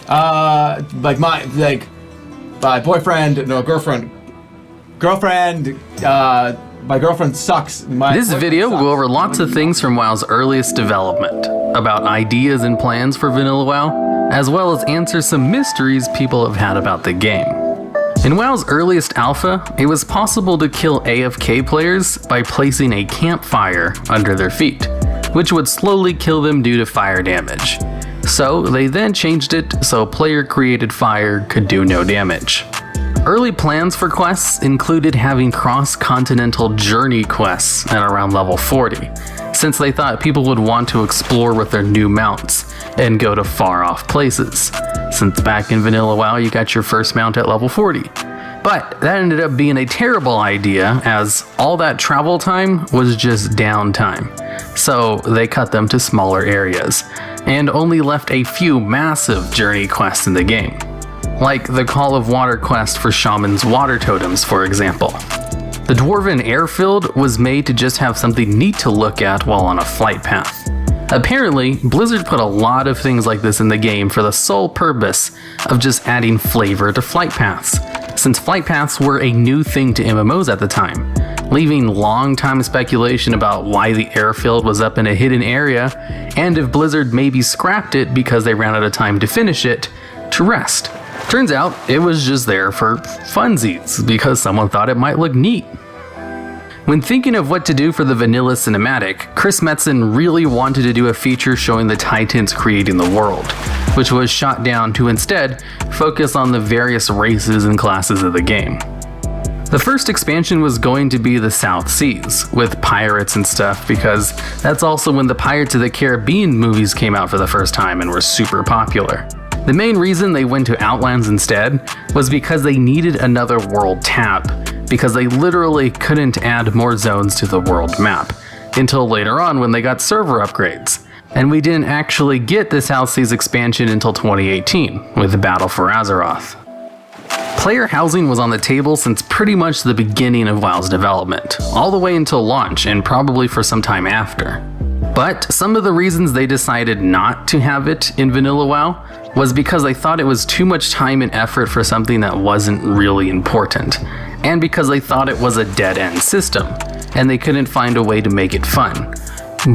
my boyfriend, no, girlfriend, my girlfriend sucks. This video will go over lots of things from WoW's earliest development, about ideas and plans for Vanilla WoW, as well as answer some mysteries people have had about the game. In WoW's earliest alpha, it was possible to kill AFK players by placing a campfire under their feet, which would slowly kill them due to fire damage. So they then changed it so player-created fire could do no damage. Early plans for quests included having cross-continental journey quests at around level 40, since they thought people would want to explore with their new mounts and go to far-off places, since back in Vanilla WoW you got your first mount at level 40. But that ended up being a terrible idea, as all that travel time was just downtime, so they cut them to smaller areas, and only left a few massive journey quests in the game. Like the Call of Water quest for Shaman's Water Totems, for example. The Dwarven Airfield was made to just have something neat to look at while on a flight path. Apparently, Blizzard put a lot of things like this in the game for the sole purpose of just adding flavor to flight paths, since flight paths were a new thing to MMOs at the time, leaving long-time speculation about why the airfield was up in a hidden area, and if Blizzard maybe scrapped it because they ran out of time to finish it, to rest. Turns out, it was just there for funsies, because someone thought it might look neat. When thinking of what to do for the vanilla cinematic, Chris Metzen really wanted to do a feature showing the Titans creating the world, which was shot down to instead focus on the various races and classes of the game. The first expansion was going to be the South Seas, with pirates and stuff, because that's also when the Pirates of the Caribbean movies came out for the first time and were super popular. The main reason they went to Outlands instead was because they needed another world tab, because they literally couldn't add more zones to the world map, until later on when they got server upgrades. And we didn't actually get the South Seas expansion until 2018, with the Battle for Azeroth. Player housing was on the table since pretty much the beginning of WoW's development, all the way until launch and probably for some time after. But some of the reasons they decided not to have it in Vanilla WoW was because they thought it was too much time and effort for something that wasn't really important, and because they thought it was a dead-end system, and they couldn't find a way to make it fun,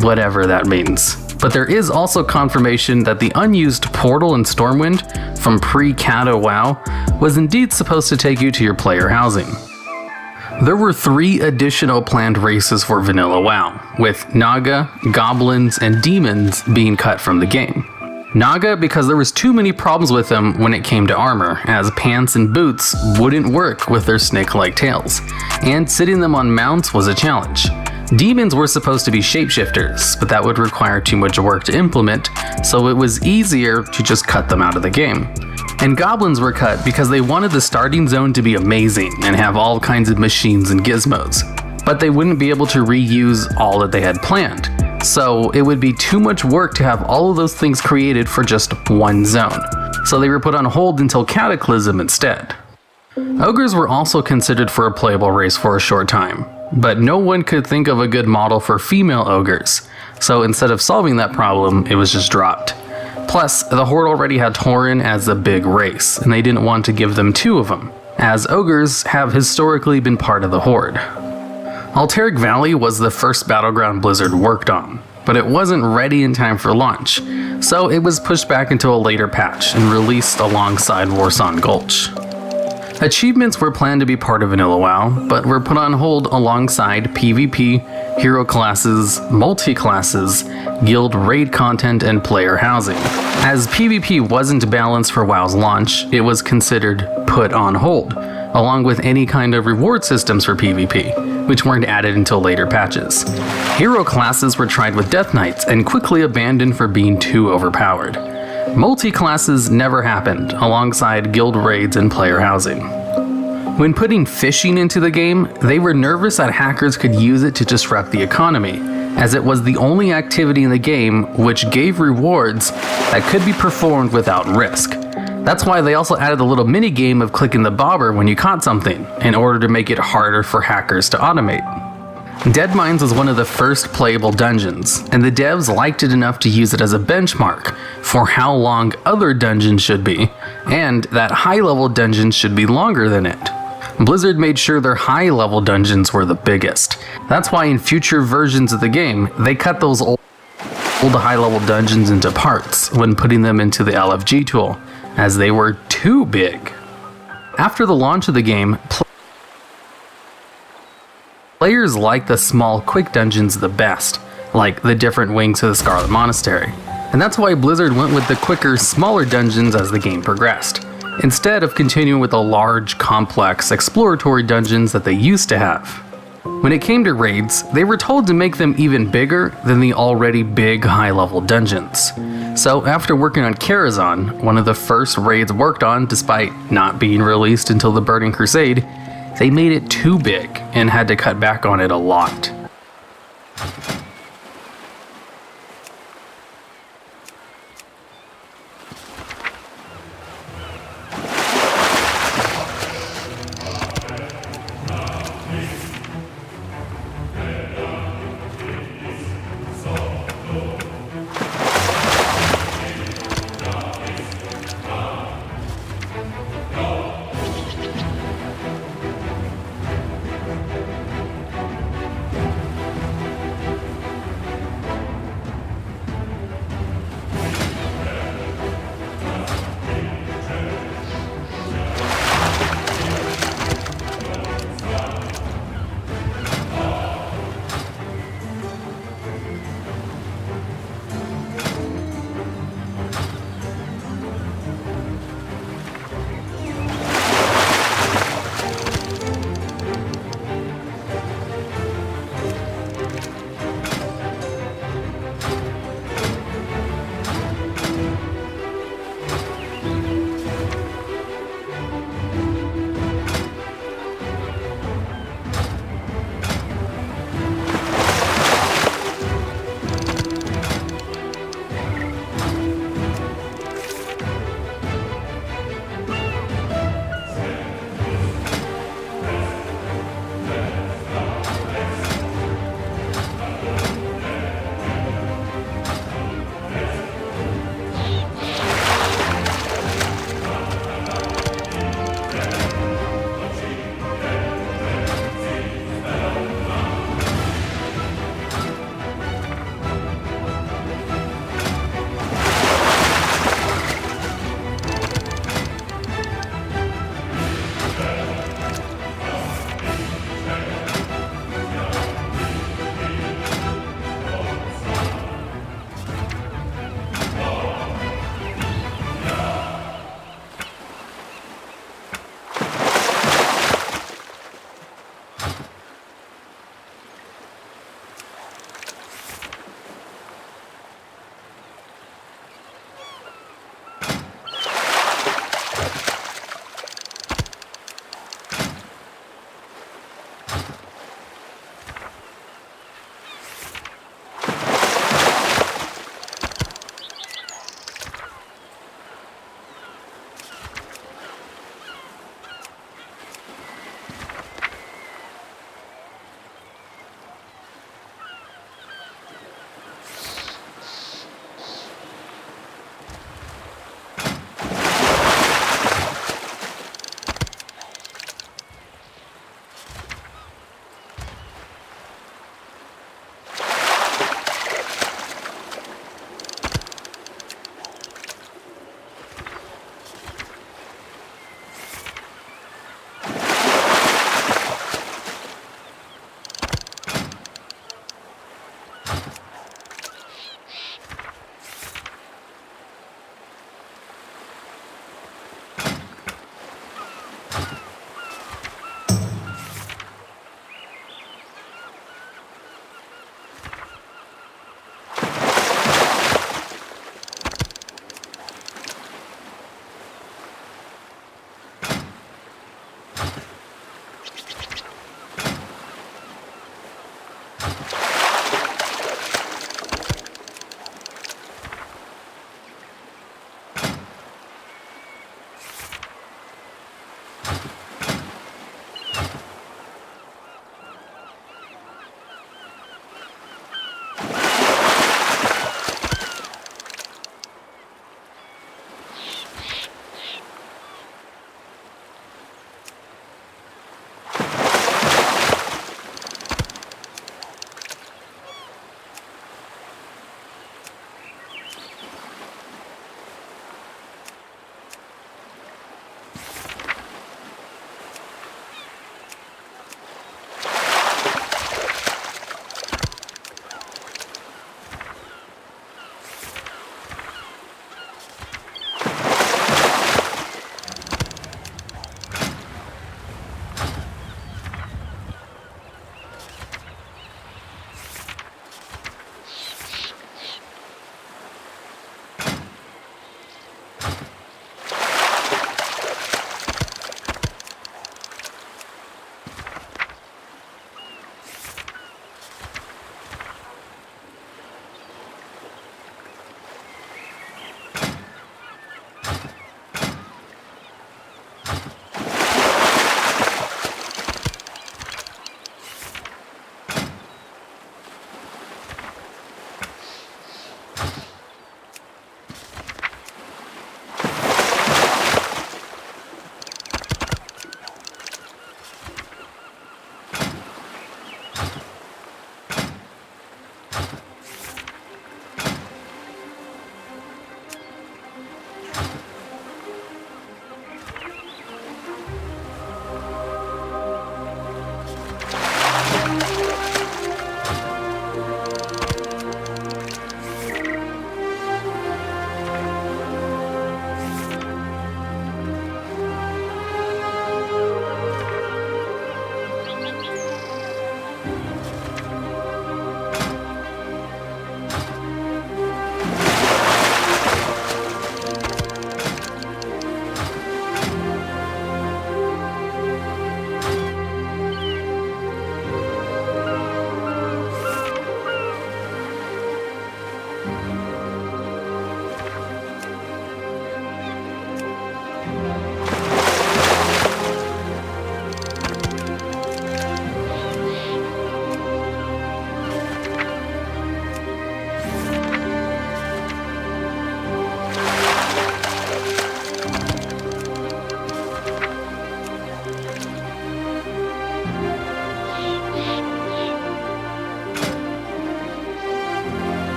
whatever that means. But there is also confirmation that the unused portal in Stormwind from pre-Kata WoW was indeed supposed to take you to your player housing. There were 3 additional planned races for Vanilla WoW, with Naga, Goblins, and Demons being cut from the game. Naga because there was too many problems with them when it came to armor, as pants and boots wouldn't work with their snake-like tails, and sitting them on mounts was a challenge. Demons were supposed to be shapeshifters, but that would require too much work to implement, so it was easier to just cut them out of the game. And Goblins were cut because they wanted the starting zone to be amazing and have all kinds of machines and gizmos, but they wouldn't be able to reuse all that they had planned, so it would be too much work to have all of those things created for just one zone, so they were put on hold until Cataclysm instead. Ogres were also considered for a playable race for a short time, but no one could think of a good model for female ogres, so instead of solving that problem, it was just dropped. Plus, the Horde already had Tauren as a big race, and they didn't want to give them 2 of them, as ogres have historically been part of the Horde. Alteric Valley was the first battleground Blizzard worked on, but it wasn't ready in time for launch, so it was pushed back into a later patch and released alongside Warsong Gulch. Achievements were planned to be part of Vanilla WoW, but were put on hold alongside PvP, hero classes, multi-classes, guild raid content, and player housing. As PvP wasn't balanced for WoW's launch, it was considered put on hold, along with any kind of reward systems for PvP, which weren't added until later patches. Hero classes were tried with Death Knights and quickly abandoned for being too overpowered. Multi-classes never happened, alongside guild raids and player housing. When putting fishing into the game, they were nervous that hackers could use it to disrupt the economy, as it was the only activity in the game which gave rewards that could be performed without risk. That's why they also added a little mini-game of clicking the bobber when you caught something, in order to make it harder for hackers to automate. Dead Mines was one of the first playable dungeons, and the devs liked it enough to use it as a benchmark for how long other dungeons should be, and that high-level dungeons should be longer than it. Blizzard made sure their high-level dungeons were the biggest. That's why in future versions of the game, they cut those old high-level dungeons into parts when putting them into the LFG tool, as they were too big. After the launch of the game, players liked the small, quick dungeons the best, like the different wings of the Scarlet Monastery. And that's why Blizzard went with the quicker, smaller dungeons as the game progressed, instead of continuing with the large, complex, exploratory dungeons that they used to have. When it came to raids, they were told to make them even bigger than the already big high-level dungeons. So after working on Karazhan, one of the first raids worked on despite not being released until the Burning Crusade, they made it too big and had to cut back on it a lot.